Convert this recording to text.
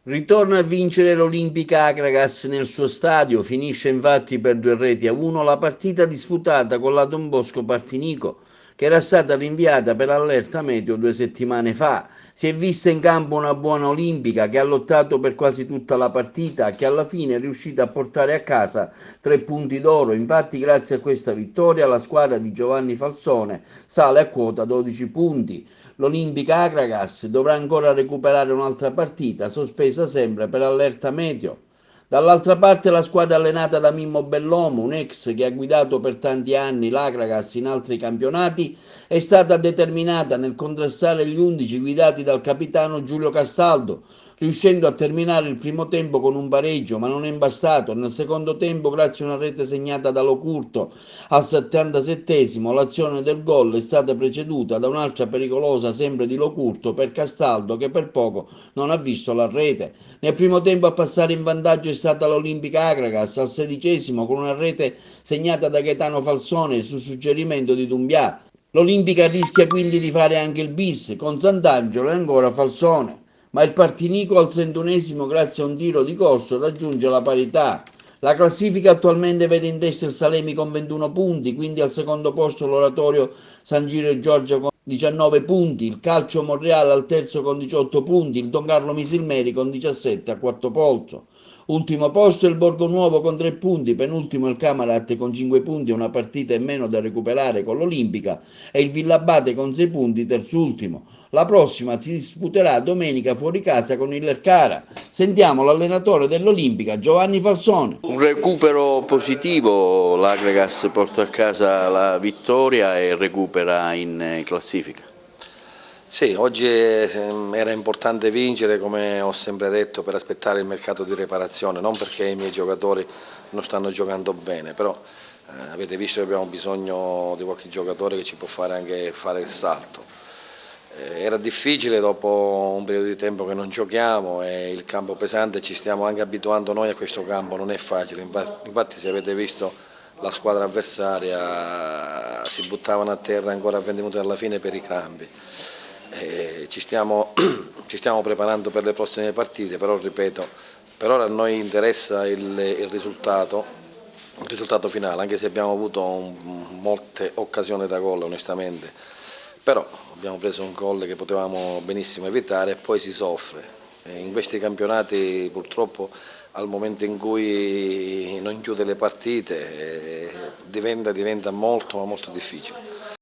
Ritorna a vincere l'Olimpica Akragas nel suo stadio, finisce infatti per 2-1 la partita disputata con la Don Bosco Partinico, che era stata rinviata per allerta meteo 2 settimane fa. Si è vista in campo una buona Olimpica che ha lottato per quasi tutta la partita, che alla fine è riuscita a portare a casa 3 punti d'oro. Infatti, grazie a questa vittoria, la squadra di Giovanni Falsone sale a quota 12 punti. L'Olimpica Akragas dovrà ancora recuperare un'altra partita, sospesa sempre per allerta meteo. Dall'altra parte la squadra allenata da Mimmo Bellomo, un ex che ha guidato per tanti anni l'Akragas in altri campionati, è stata determinata nel contrastare gli 11 guidati dal capitano Giulio Castaldo, riuscendo a terminare il primo tempo con un pareggio, ma non è bastato. Nel secondo tempo, grazie a una rete segnata da Locurto al 77esimo, l'azione del gol è stata preceduta da un'altra pericolosa sempre di Locurto per Castaldo, che per poco non ha visto la rete. Nel primo tempo a passare in vantaggio è stata l'Olimpica Akragas al 16esimo con una rete segnata da Gaetano Falsone su suggerimento di Dumbià. L'Olimpica rischia quindi di fare anche il bis con Sant'Angelo e ancora Falsone, ma il Partinico al 31esimo, grazie a un tiro di corso, raggiunge la parità. La classifica attualmente vede in testa il Salemi con 21 punti, quindi al secondo posto l'Oratorio San Giro e Giorgio con 19 punti, il Calcio Monreale al terzo con 18 punti, il Don Carlo Misilmeri con 17 a quarto posto. Ultimo posto il Borgo Nuovo con 3 punti, penultimo il Camarat con 5 punti e una partita in meno da recuperare con l'Olimpica e il Villabate con 6 punti terzultimo. La prossima si disputerà domenica fuori casa con il Lercara. Sentiamo l'allenatore dell'Olimpica, Giovanni Falsone. Un recupero positivo, l'Agregas porta a casa la vittoria e recupera in classifica. Sì, oggi era importante vincere, come ho sempre detto, per aspettare il mercato di riparazione, non perché i miei giocatori non stanno giocando bene, però avete visto che abbiamo bisogno di qualche giocatore che ci può fare anche fare il salto. Era difficile dopo un periodo di tempo che non giochiamo e il campo pesante, ci stiamo anche abituando noi a questo campo, non è facile, infatti se avete visto la squadra avversaria si buttavano a terra ancora a 20 minuti alla fine per i crampi. Ci stiamo preparando per le prossime partite, però ripeto, per ora a noi interessa il risultato finale, anche se abbiamo avuto molte occasioni da gol onestamente, però abbiamo preso un gol che potevamo benissimo evitare e poi si soffre. In questi campionati purtroppo al momento in cui non chiude le partite diventa molto ma molto difficile.